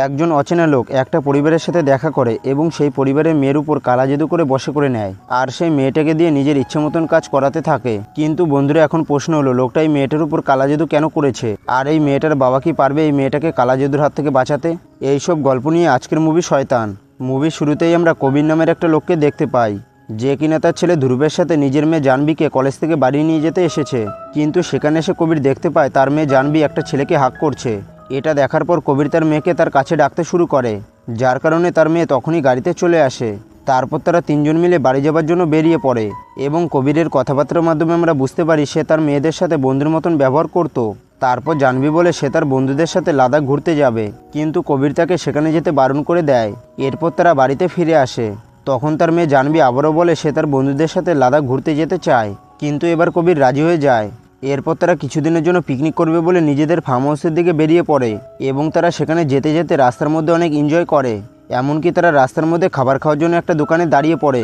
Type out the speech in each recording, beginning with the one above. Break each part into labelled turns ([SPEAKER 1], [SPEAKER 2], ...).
[SPEAKER 1] একজন অচেনা লোক একটা পরিবারের সাথে দেখা করে এবং সেই পরিবারের মেয়ের উপর কালা জাদু করে বশে করে নেয় আর সেই মেয়েটাকে দিয়ে নিজের ইচ্ছে মতন কাজ করাতে থাকে। কিন্তু বন্ধুরা, এখন প্রশ্ন হলো, লোকটা এই মেয়েটার উপর কালা জাদু কেন করেছে, আর এই মেয়েটার বাবা কি পারবে এই মেয়েটাকে কালা জাদুর হাত থেকে বাঁচাতে? এইসব গল্প নিয়ে আজকের মুভি শয়তান। মুভির শুরুতেই আমরা কবির নামের একটা লোককে দেখতে পাই, যে কিনা তার ছেলে ধ্রুবের সাথে নিজের মেয়ে জাহ্নবীকে কলেজ থেকে বাড়ি নিয়ে যেতে এসেছে। কিন্তু সেখানে এসে কবির দেখতে পায় তার মেয়ে জাহ্নবী একটা ছেলেকে হাক করছে। এটা দেখার পর কবির তার মেয়েকে তার কাছে ডাকতে শুরু করে, যার কারণে তার মেয়ে তখনই গাড়িতে চলে আসে। তারপর তারা তিনজন মিলে বাড়ি যাবার জন্য বেরিয়ে পড়ে এবং কবিরের কথাবার্তার মাধ্যমে আমরা বুঝতে পারি সে তার মেয়েদের সাথে বন্ধুর মতন ব্যবহার করত। তারপর জাহ্নবী বলে সে তার বন্ধুদের সাথে লাদাখ ঘুরতে যাবে, কিন্তু কবির তাকে সেখানে যেতে বারণ করে দেয়। এরপর তারা বাড়িতে ফিরে আসে। তখন তার মেয়ে জাহ্নবী আবারও বলে সে তার বন্ধুদের সাথে লাদাখ ঘুরতে যেতে চায়, কিন্তু এবার কবির রাজি হয়ে যায়। এরপর তারা কিছুদিনের জন্য পিকনিক করবে বলে নিজেদের ফার্ম হাউসের দিকে বেরিয়ে পড়ে এবং তারা সেখানে যেতে যেতে রাস্তার মধ্যে অনেক এনজয় করে। এমনকি তারা রাস্তার মধ্যে খাবার খাওয়ার জন্য একটা দোকানে দাঁড়িয়ে পড়ে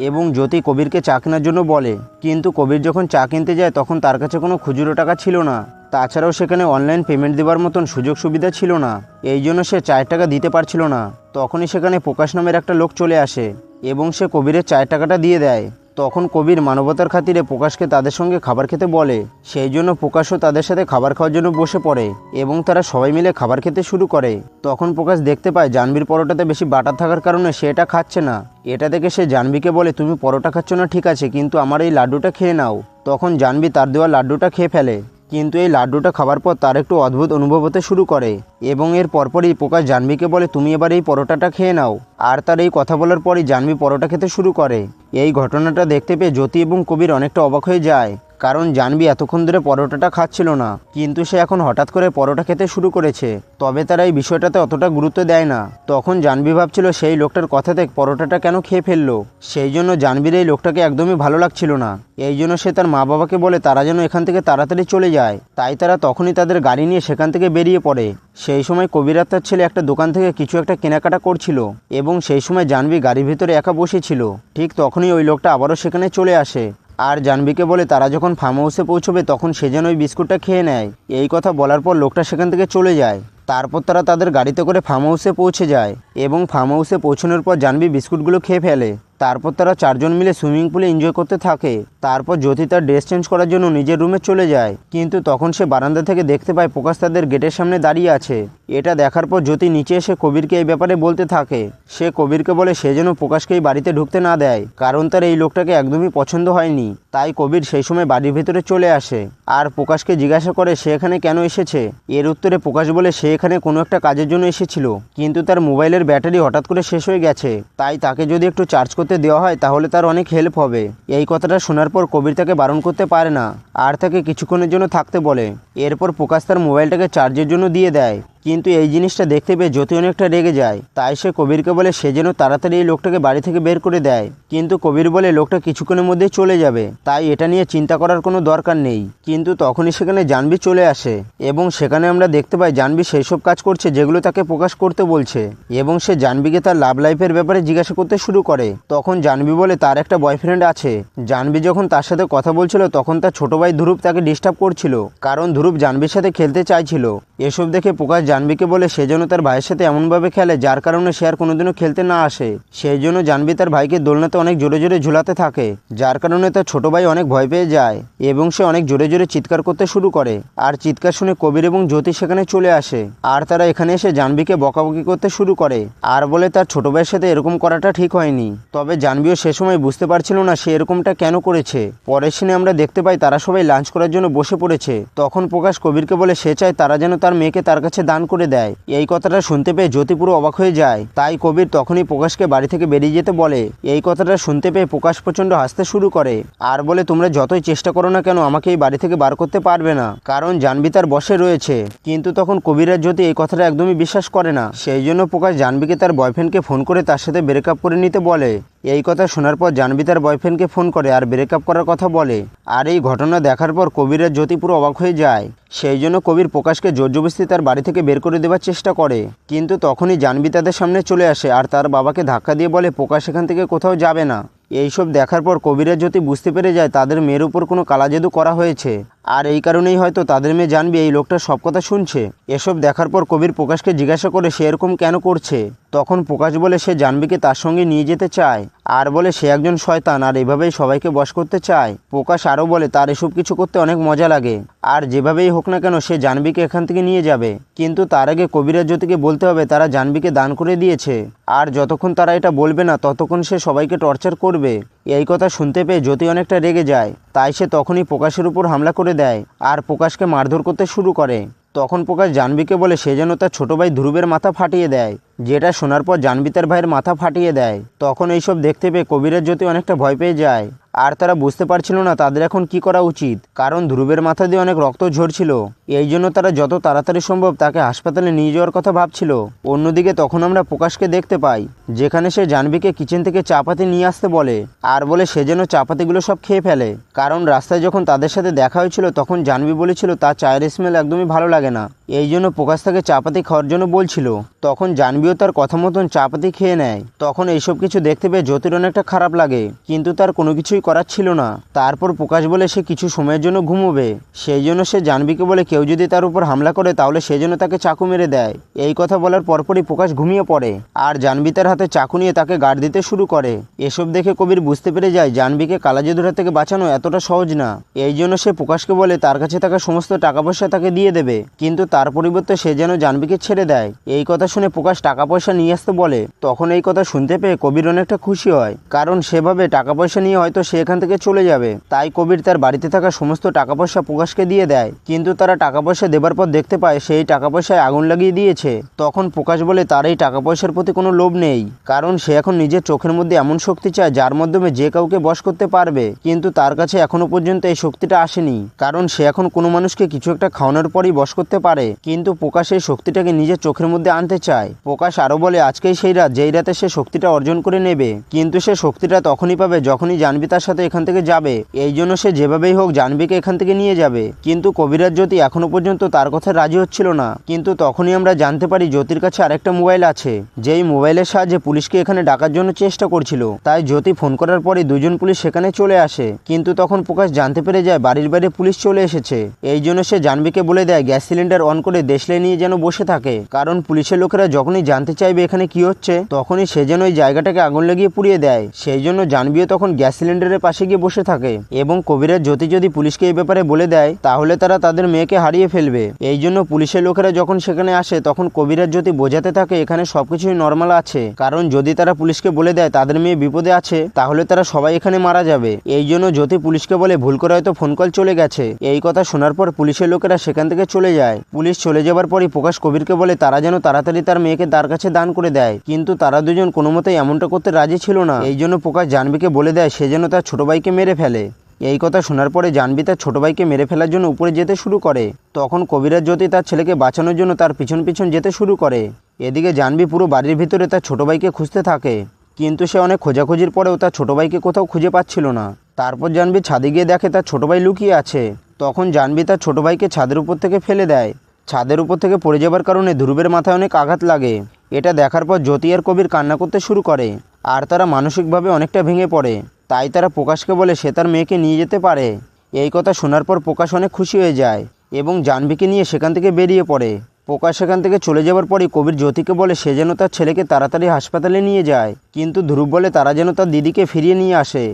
[SPEAKER 1] এবং জ্যোতি কবিরকে চা কেনার জন্য বলে, কিন্তু কবির যখন চা কিনতে যায় তখন তার কাছে কোনো খুচরো টাকা ছিল না। তাছাড়াও সেখানে অনলাইন পেমেন্ট দেওয়ার মতন সুযোগ সুবিধা ছিল না, এই জন্য সে চায়ের টাকা দিতে পারছিল না। তখনই সেখানে প্রকাশ নামের একটা লোক চলে আসে এবং সে কবিরের চায়ের টাকাটা দিয়ে দেয়। তখন কবির মানবতার খাতিরে প্রকাশকে তাদের সঙ্গে খাবার খেতে বলে, সেই জন্য প্রকাশও তাদের সাথে খাবার খাওয়ার জন্য বসে পড়ে এবং তারা সবাই মিলে খাবার খেতে শুরু করে। তখন প্রকাশ দেখতে পায় জাহ্নবীর পরোটাতে বেশি বাটার থাকার কারণে সে এটা খাচ্ছে না। এটা দেখে সে জাহ্নবীকে বলে, তুমি পরোটা খাচ্ছ না ঠিক আছে, কিন্তু আমার এই লাড্ডুটা খেয়ে নাও। তখন জাহ্নবী তার দেওয়া লাড্ডুটা খেয়ে ফেলে, কিন্তু এই লাড্ডুটা খাবার পর তার একটু অদ্ভুত অনুভব হতে শুরু করে এবং এর পরপরই প্রকাশ জাহ্নবীকে বলে, তুমি এবার এই পরোটাটা খেয়ে নাও। আর তার এই কথা বলার পরই জাহ্নবী পরোটা খেতে শুরু করে। এই ঘটনাটা দেখতে পেয়ে জ্যোতি এবং কবির অনেকটা অবাক হয়ে যায়, কারণ জাহ্নবী এতক্ষণ ধরে পরোটাটা খাচ্ছিল না, কিন্তু সে এখন হঠাৎ করে পরোটা খেতে শুরু করেছে। তবে তারা এই বিষয়টাতে অতটা গুরুত্ব দেয় না। তখন জাহ্নবী ভাবছিল সেই লোকটার কথাতে পরোটাটা কেন খেয়ে ফেললো, সেই জন্য জাহ্নবীর এই লোকটাকে একদমই ভালো লাগছিল না। এই জন্য সে তার মা বাবাকে বলে তারা যেন এখান থেকে তাড়াতাড়ি চলে যায়। তাই তারা তখনই তাদের গাড়ি নিয়ে সেখান থেকে বেরিয়ে পড়ে। সেই সময় কবির আর তার ছেলে একটা দোকান থেকে কিছু একটা কেনাকাটা করছিল এবং সেই সময় জাহ্নবী গাড়ির ভিতরে একা বসেছিল। ঠিক তখনই ওই লোকটা আবারও সেখানে চলে আসে আর জাহ্নবীকে বলে তারা যখন ফার্ম হাউসে পৌঁছবে তখন সে যেন ওই বিস্কুটটা খেয়ে নেয়। এই কথা বলার পর লোকটা সেখান থেকে চলে যায়। তারপর তারা তাদের গাড়িতে করে ফার্ম হাউসে পৌঁছে যায় এবং ফার্ম হাউসে পৌঁছানোর পর জাহ্নবী বিস্কুটগুলো খেয়ে ফেলে। তারপর তারা চারজন মিলে সুইমিং পুলে এনজয় করতে থাকে। তারপর জ্যোতি তার ড্রেস চেঞ্জ করার জন্য নিজের রুমে চলে যায়, কিন্তু তখন সে বারান্দা থেকে দেখতে পায় প্রকাশ তাদের গেটের সামনে দাঁড়িয়ে আছে। এটা দেখার পর জ্যোতি নিচে এসে কবিরকে এই ব্যাপারে বলতে থাকে। সে কবিরকে বলে সে যেন প্রকাশকে এই বাড়িতে ঢুকতে না দেয়, কারণ তার এই লোকটাকে একদমই পছন্দ হয়নি। তাই কবির সেই সময় বাড়ির ভিতরে চলে আসে আর প্রকাশকে জিজ্ঞাসা করে সে এখানে কেন এসেছে। এর উত্তরে প্রকাশ বলে সে এখানে কোনো একটা কাজের জন্য এসেছিল, কিন্তু তার মোবাইলের ব্যাটারি হঠাৎ করে শেষ হয়ে গেছে, তাই তাকে যদি একটু চার্জ করতে দেওয়া হয় তাহলে তার অনেক হেল্প হবে। এই কথাটা শোনার পর কবির তাকে বারণ করতে পারে না আর তাকে কিছুক্ষণের জন্য থাকতে বলে। এরপর প্রকাশ তার মোবাইলটাকে চার্জের জন্য দিয়ে দেয়, কিন্তু এই জিনিসটা দেখতে পেয়ে জ্যোতি অনেকটা রেগে যায়। তাই সে কবিরকে বলে সে যেন তাড়াতাড়ি এই লোকটাকে বাড়ি থেকে বের করে দেয়, কিন্তু কবির বলে লোকটা কিছুক্ষণের মধ্যেই চলে যাবে, তাই এটা নিয়ে চিন্তা করার কোনো দরকার নেই। কিন্তু তখনই সেখানে জাহ্নবী চলে আসে এবং সেখানে আমরা দেখতে পাই জাহ্নবী সেই সব কাজ করছে যেগুলো তাকে প্রকাশ করতে বলছে এবং সে জাহ্নবীকে তার লাভ লাইফের ব্যাপারে জিজ্ঞাসা করতে শুরু করে। তখন জাহ্নবী বলে তার একটা বয়ফ্রেন্ড আছে। জাহ্নবী যখন তার সাথে কথা বলছিল তখন তার ছোট ভাই ধ্রুব তাকে ডিস্টার্ব করছিল, কারণ ধ্রুব জাহ্নবীর সাথে খেলতে চাইছিল। এসব দেখে প্রকাশ জাহ্নবীকে বলে সে যেন তার ভাইয়ের সাথে এমনভাবে খেলে যার কারণে সে আর কোনোদিনও খেলতে না আসে। সেই জন্য জাহ্নবী তার ভাইকে দোলনাতে অনেক জোরে জোরে ঝুলাতে থাকে, যার কারণে তার ছোট ভাই অনেক ভয় পেয়ে যায় এবং সে অনেক জোরে জোরে চিৎকার করতে শুরু করে। আর চিৎকার শুনে কবির এবং জ্যোতি সেখানে চলে আসে আর তারা এখানে এসে জাহ্নবীকে বকাবকি করতে শুরু করে আর বলে তার ছোট ভাইয়ের সাথে এরকম করাটা ঠিক হয়নি। তবে জাহ্নবীও সে সময় বুঝতে পারছিল না সে এরকমটা কেন করেছে। পরের সিনে আমরা দেখতে পাই তারা সবাই লাঞ্চ করার জন্য বসে পড়েছে। তখন প্রকাশ কবিরকে বলে সে চায় তারা যেন তার মেয়েকে তার কাছে দান করে দেয়। এই কথাটা শুনতে পেয়ে জ্যোতি পুরো অবাক হয়ে যায়, তাই কবির তখনই প্রকাশকে বাড়ি থেকে বেরিয়ে যেতে বলে। এই কথাটা শুনতে পেয়ে প্রকাশ প্রচণ্ড হাসতে শুরু করে আর বলে তোমরা যতই চেষ্টা করো না কেন আমাকে এই বাড়ি থেকে বার করতে পারবে না, কারণ জাহ্নবী তার বসে রয়েছে। কিন্তু তখন কবির আর জ্যোতি এই কথাটা একদমই বিশ্বাস করে না। সেই জন্য প্রকাশ জাহ্নবীকে তার বয়ফ্রেন্ডকে ফোন করে তার সাথে ব্রেকআপ করে নিতে বলে। এই কথা শোনার পর জাহ্নবী তার বয়ফ্রেন্ডকে ফোন করে আর ব্রেকআপ করার কথা বলে। আর এই ঘটনা দেখার পর কবির আর জ্যোতি পুরো অবাক হয়ে যায়। সেই জন্য কবির প্রকাশকে জোরজবস্তি তার বাড়ি থেকে বের করে দেওয়ার চেষ্টা করে, কিন্তু তখনই জাহ্নবী তাদের সামনে চলে আসে আর তার বাবাকে ধাক্কা দিয়ে বলে প্রকাশ এখান থেকে কোথাও যাবে না। এইসব দেখার পর কবির আর জ্যোতি বুঝতে পেরে যায় তাদের মেয়ের উপর কোনো কালা জাদু করা হয়েছে আর এই কারণেই হয়তো তাদের মেয়ে জানবি এই লোকটা সব কথা শুনছে। এসব দেখার পর কবির প্রকাশকে জিজ্ঞাসা করে সে এরকম কেন করছে। তখন প্রকাশ বলে সে জানবীকে তার সঙ্গে নিয়ে যেতে চায়, আর বলে সে একজন শয়তান আর এভাবেই সবাইকে বশ করতে চায়। প্রকাশ আরও বলে তার এসব কিছু করতে অনেক মজা লাগে, আর যেভাবেই হোক না কেন সে জানবীকে এখান থেকে নিয়ে যাবে। কিন্তু তার আগে কবির আর জ্যোতিকে বলতে হবে তারা জানবীকে দান করে দিয়েছে, আর যতক্ষণ তারা এটা বলবে না ততক্ষণ সে সবাইকে টর্চার করবে। এই কথা শুনতে পেয়ে জ্যোতি অনেকটা রেগে যায়, তাই সে তখনই প্রকাশের উপর হামলা করে দেয় আর প্রকাশকে মারধর করতে শুরু করে। তখন প্রকাশ জানবীকে বলে সে যেন তার ছোট ভাই ধ্রুবের মাথা ফাটিয়ে দেয়, যেটা শোনার পর জানবী তার ভাইয়ের মাথা ফাটিয়ে দেয়। তখন এইসব দেখতে পেয়ে কবির আর জ্যোতি অনেকটা ভয় পেয়ে যায়, আর তারা বুঝতে পারছিল না তাদের এখন কি করা উচিত, কারণ ধ্রুবের মাথা দিয়ে অনেক রক্ত ঝরছিল। এই জন্য তারা যত তাড়াতাড়ি সম্ভব তাকে হাসপাতালে নিয়ে যাওয়ার কথা ভাবছিল। অন্যদিকে তখন আমরা প্রকাশকে দেখতে পাই, যেখানে সে জানবীকে কিচেন থেকে চা পাতি নিয়ে আসতে বলে, আর বলে সে যেন চা পাতিগুলো সব খেয়ে ফেলে। কারণ রাস্তায় যখন তাদের সাথে দেখা হয়েছিল তখন জানবী বলেছিল তার চায়ের স্মেল একদমই ভালো লাগে না, এই জন্য প্রকাশ তাকে চা পাতি খাওয়ার জন্য বলছিল। তখন জানবীও তার কথা মতন চা পাতি খেয়ে নেয়। তখন এইসব কিছু দেখতে পেয়ে জ্যোতির অনেকটা খারাপ লাগে, কিন্তু তার কোনো কিছুই করার ছিল না। তারপর প্রকাশ বলে সে কিছু সময়ের জন্য ঘুমোবে, সেই জন্য সে জানবীকে বলে কেউ যদি তার উপর হামলা করে তাহলে সে যেন তাকে চাকু মেরে দেয়। এই কথা বলার পরপরই প্রকাশ ঘুমিয়ে পড়ে, আর জানবী তার হাতে চাকু নিয়ে তাকে গার্ড দিতে শুরু করে। এসব দেখে কবির বুঝতে পেরে যায় জানবীকে কালাজাদুর হাত থেকে বাঁচানো এতটা সহজ না। এই জন্য সে প্রকাশকে বলে তার কাছে থাকা সমস্ত টাকা পয়সা তাকে দিয়ে দেবে, কিন্তু তার পরিবর্তে সে যেন জানবীকে ছেড়ে দেয়। এই কথা শুনে প্রকাশ টাকা পয়সা নিয়ে আসতে বলে। তখন এই কথা শুনতে পেয়ে কবির অনেকটা খুশি হয়, কারণ সেভাবে টাকা পয়সা নিয়ে হয়তো সে এখান থেকে চলে যাবে। তাই কবির তার বাড়িতে থাকা সমস্ত টাকা পয়সা প্রকাশকে দিয়ে দেয়, কিন্তু তারা টাকা পয়সা দেবার পর দেখতে পায় সেই টাকা পয়সায় আগুন লাগিয়ে দিয়েছে। তখন প্রকাশ বলে তার এই টাকা পয়সার প্রতি কোনো লোভ নেই, কারণ সে এখন নিজের চোখের মধ্যে এমন শক্তি চায় যার মাধ্যমে যে কাউকে বশ করতে পারবে। কিন্তু তার কাছে এখনো পর্যন্ত এই শক্তিটা আসেনি, কারণ সে এখন কোনো মানুষকে কিছু একটা খাওয়ানোর পরই বশ করতে পারে। কিন্তু প্রকাশ এই শক্তিটাকে নিজের চোখের মধ্যে আনতে চায়। প্রকাশ আরও বলে আজকেই সেই রাত যেই রাতে সে শক্তিটা অর্জন করে নেবে, কিন্তু সে শক্তিটা তখনই পাবে যখনই জানবী তার সাথে এখান থেকে যাবে। এই জন্য সে যেভাবেই হোক জানবীকে এখান থেকে নিয়ে যাবে। কিন্তু কবিরাজ জ্যোতি এখনো পর্যন্ত তার কথা রাজি হচ্ছিল না। কিন্তু তখনই আমরা জানতে পারি জ্যোতির কাছে আরেকটা মোবাইল আছে, যেই মোবাইলের সাহায্যে পুলিশকে এখানে ডাকার জন্য চেষ্টা করছিল। তাই জ্যোতি ফোন করার পরে দুজন পুলিশ সেখানে চলে আসে, কিন্তু তখন প্রকাশ জানতে পেরে যায় বাড়ির বাইরে পুলিশ চলে এসেছে। এই জন্য সে জানবীকে বলে দেয় গ্যাস সিলিন্ডার অন করে দেশলাই নিয়ে যেন বসে থাকে, কারণ পুলিশের লোকেরা যখনই জানতে চাইবে এখানে কি হচ্ছে তখনই সে যেন ওই জায়গাটাকে আগুন লাগিয়ে পুড়িয়ে দেয়। সেই জন্য জানবীও তখন গ্যাস সিলিন্ডারের পাশে গিয়ে বসে থাকে, এবং কবিরাজ জ্যোতি যদি পুলিশকে এই ব্যাপারে বলে দেয় তাহলে তারা তাদের মেয়েকে হারিয়ে ফেলবে। এই জন্য পুলিশের লোকেরা যখন সেখানে আসে তখন কবিরাজ জ্যোতি বোঝাতে থাকে এখানে সবকিছুই নর্মাল আছে, কারণ যদি তারা পুলিশকে বলে দেয় তাদের মেয়ে বিপদে আছে তাহলে তারা সবাই এখানে মারা যাবে। এই জন্য জ্যোতি পুলিশকে বলে ভুল করে হয়তো ফোন কল চলে গেছে। এই কথা শোনার পর পুলিশের লোকেরা সেখান থেকে চলে যায়। পুলিশ চলে যাবার পরই প্রকাশ কবিরকে বলে তারা যেন তাড়াতাড়ি তার মেয়েকে তার কাছে দান করে দেয়, কিন্তু তারা দুজন কোনো মতেই এমনটা করতে রাজি ছিল না। এই জন্য প্রকাশ জানবীকে বলে দেয় সে যেন তার ছোট ভাইকে মেরে ফেলে। এই কথা শোনার পরে জানবী তার ছোট ভাইকে মেরে ফেলার জন্য উপরে যেতে শুরু করে। তখন কবিরাজ জ্যোতি তার ছেলেকে বাঁচানোর জন্য তার পিছন পিছন যেতে শুরু করে। এদিকে জানবী পুরো বাড়ির ভিতরে তার ছোট ভাইকে খুঁজতে থাকে, কিন্তু সে অনেক খোঁজাখুঁজির পরেও তার ছোট ভাইকে কোথাও খুঁজে পাচ্ছিল না। তারপর জানবী ছাদে গিয়ে দেখে তার ছোট ভাই লুকিয়ে আছে। তখন জানবী তার ছোট ভাইকে ছাদের উপর থেকে ফেলে দেয়। ছাদের উপর থেকে পড়ে যাবার কারণে ধ্রুবের মাথায় অনেক আঘাত লাগে। এটা দেখার পর জ্যোতি আর কবির কান্না করতে শুরু করে, আর তারা মানসিকভাবে অনেকটা ভেঙে পড়ে। তাই তারা প্রকাশকে বলে সে তার মেয়েকে নিয়ে যেতে পারে। এই কথা শোনার পর প্রকাশ অনেক খুশি হয়ে যায় এবং জানবীকে নিয়ে সেখান থেকে বেরিয়ে পড়ে। প্রকাশ সেখান থেকে চলে যাবার পরই কবির জ্যোতিকে বলে সে যেন তার ছেলেকে তাড়াতাড়ি হাসপাতালে নিয়ে যায়, কিন্তু ধ্রুব বলে তারা যেন তার দিদিকে ফিরিয়ে নিয়ে আসে।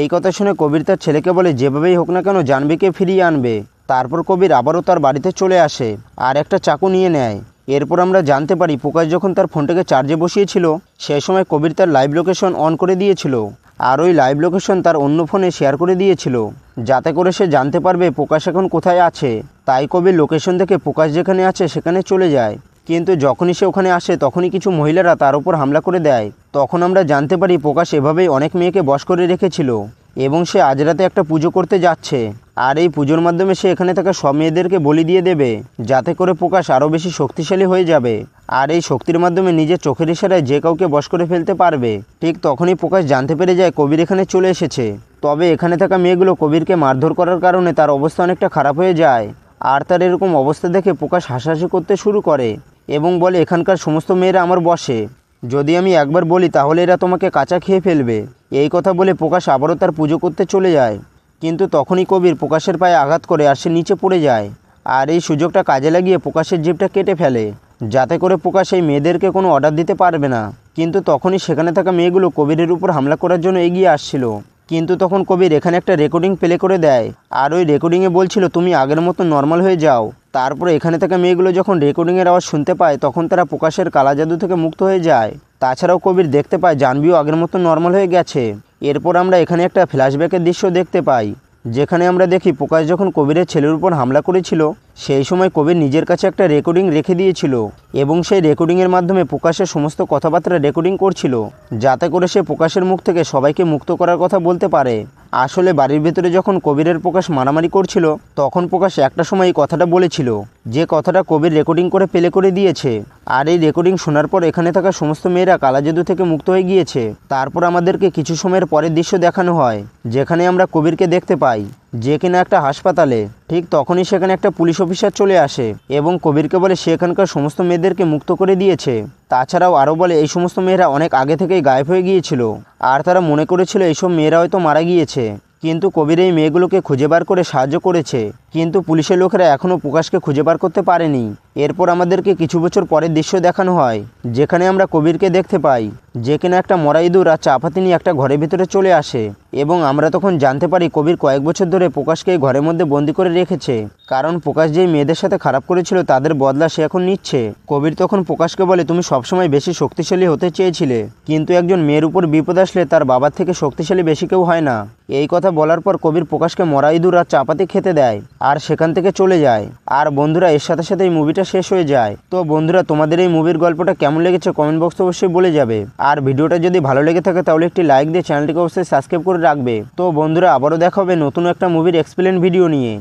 [SPEAKER 1] এই কথা শুনে কবির তার ছেলেকে বলে যেভাবেই হোক না কেন জানবীকে ফিরিয়ে আনবে। তারপর কবির আবারও তার বাড়িতে চলে আসে আর একটা চাকু নিয়ে নেয়। এরপর আমরা জানতে পারি প্রকাশ যখন তার ফোনটাকে চার্জে বসিয়েছিল সেই সময় কবির তার লাইভ লোকেশন অন করে দিয়েছিল, আর ওই লাইভ লোকেশন তার অন্য ফোনে শেয়ার করে দিয়েছিল, যাতে করে সে জানতে পারবে প্রকাশ এখন কোথায় আছে। তাই কবির লোকেশন দেখে প্রকাশ যেখানে আছে সেখানে চলে যায়, কিন্তু যখনই সে ওখানে আসে তখনই কিছু মহিলারা তার উপর হামলা করে দেয়। তখন আমরা জানতে পারি প্রকাশ এভাবেই অনেক মেয়েকে বশ করে রেখেছিল এবং সে আজ রাতে একটা পুজো করতে যাচ্ছে, আর এই পুজোর মাধ্যমে সে এখানে থাকা সব মেয়েদেরকে বলি দিয়ে দেবে, যাতে করে প্রকাশ আরও বেশি শক্তিশালী হয়ে যাবে আর এই শক্তির মাধ্যমে নিজের চোখের ইশারায় যে কাউকে বশ করে ফেলতে পারবে। ঠিক তখনই প্রকাশ জানতে পেরে যায় কবির এখানে চলে এসেছে। তবে এখানে থাকা মেয়েগুলো কবিরকে মারধর করার কারণে তার অবস্থা অনেকটা খারাপ হয়ে যায়, আর তার এরকম অবস্থা দেখে প্রকাশ হাসাহাসি করতে শুরু করে এবং বলে এখানকার সমস্ত মেয়েরা আমার বশে, যদি আমি একবার বলি তাহলে এরা তোমাকে কাঁচা খেয়ে ফেলবে। এই কথা বলে প্রকাশ আবারও তার পুজো করতে চলে যায়। কিন্তু তখনই কবির প্রকাশের পায়ে আঘাত করে আর সে নিচে পড়ে যায়। আর এই সুযোগটা কাজে লাগিয়ে প্রকাশের জিভটা কেটে ফেলে, যাতে করে প্রকাশ এই মেয়েদেরকে কোনো অর্ডার দিতে পারবে না। কিন্তু তখনই সেখানে থাকা মেয়েগুলো কবিরের উপর হামলা করার জন্য এগিয়ে আসছিল। কিন্তু তখন কবির এখানে একটা রেকর্ডিং প্লে করে দেয়, আর ওই রেকর্ডিংয়ে বলছিল তুমি আগের মতো নর্মাল হয়ে যাও। তারপরে এখানে থাকা মেয়েগুলো যখন রেকর্ডিংয়ের আওয়াজ শুনতে পায় তখন তারা প্রকাশের কালা জাদু থেকে মুক্ত হয়ে যায়। তাছাড়াও কবির দেখতে পায় জাহ্নবীও আগের মতো নর্মাল হয়ে গেছে। এরপর আমরা এখানে একটা ফ্ল্যাশব্যাকের দৃশ্য দেখতে পাই, যেখানে আমরা দেখি প্রকাশ যখন কবিরের ছেলের উপর হামলা করেছিল সেই সময় কবির নিজের কাছে একটা রেকর্ডিং রেখে দিয়েছিল, এবং সেই রেকর্ডিংয়ের মাধ্যমে প্রকাশের সমস্ত কথাবার্তা রেকর্ডিং করছিল, যাতে করে সে প্রকাশের মুখ থেকে সবাইকে মুক্ত করার কথা বলতে পারে। আসলে বাড়ির ভেতরে যখন কবিরের প্রকাশ মারামারি করছিল তখন প্রকাশ একটা সময় এই কথাটা বলেছিল, যে কথাটা কবির রেকর্ডিং করে প্লে করে দিয়েছে। আর এই রেকর্ডিং শোনার পর এখানে থাকা সমস্ত মেয়েরা কালা জাদু থেকে মুক্ত হয়ে গিয়েছে। তারপর আমাদেরকে কিছু সময়ের পরের দৃশ্য দেখানো হয়, যেখানে আমরা কবিরকে দেখতে পাই যে কিনা একটা হাসপাতালে। ঠিক তখনই সেখানে একটা পুলিশ অফিসার চলে আসে এবং কবিরকে বলে সে এখানকার সমস্ত মেয়েদেরকে মুক্ত করে দিয়েছে। তাছাড়াও আরও বলে এই সমস্ত মেয়েরা অনেক আগে থেকেই গায়েব হয়ে গিয়েছিল, আর তারা মনে করেছিল এইসব মেয়েরা হয়তো মারা গিয়েছে। কিন্তু কবির এই মেয়েগুলোকে খুঁজে বার করে সাহায্য করেছে, কিন্তু পুলিশের লোকেরা এখনও প্রকাশকে খুঁজে বার করতে পারেনি। এরপর আমাদেরকে কিছু বছর পরের দৃশ্য দেখানো হয়, যেখানে আমরা কবিরকে দেখতে পাই যে কিনা একটা মরা ইঁদুর আর চাপাতি নিয়ে একটা ঘরের ভিতরে চলে আসে, এবং আমরা তখন জানতে পারি কবির কয়েক বছর ধরে প্রকাশকে এই ঘরের মধ্যে বন্দি করে রেখেছে, কারণ প্রকাশ যেই মেয়েদের সাথে খারাপ করেছিল তাদের বদলা সে এখন নিচ্ছে। কবির তখন প্রকাশকে বলে তুমি সবসময় বেশি শক্তিশালী হতে চেয়েছিলে, কিন্তু একজন মেয়ের উপর বিপদ আসলে তার বাবার থেকে শক্তিশালী বেশি কেউ হয় না। এই কথা বলার পর কবির প্রকাশকে মরা ইঁদুর আর চাপাতি খেতে দেয় আর সেখান থেকে চলে যায়। আর বন্ধুরা এর সাথে সাথে এই মুভিটা শেষ হয়ে যায়। তো বন্ধুরা তোমাদের এই মুভির গল্পটা কেমন লেগেছে কমেন্ট বক্সে অবশ্যই বলে যাবে। আর ভিডিওটা যদি ভালো লেগে থাকে তাহলে একটি লাইক দিয়ে চ্যানেলটিকে অবশ্যই সাবস্ক্রাইব করে রাখবে। তো বন্ধুরা আবারও দেখা হবে নতুন একটা মুভির এক্সপ্লেন ভিডিও নিয়ে।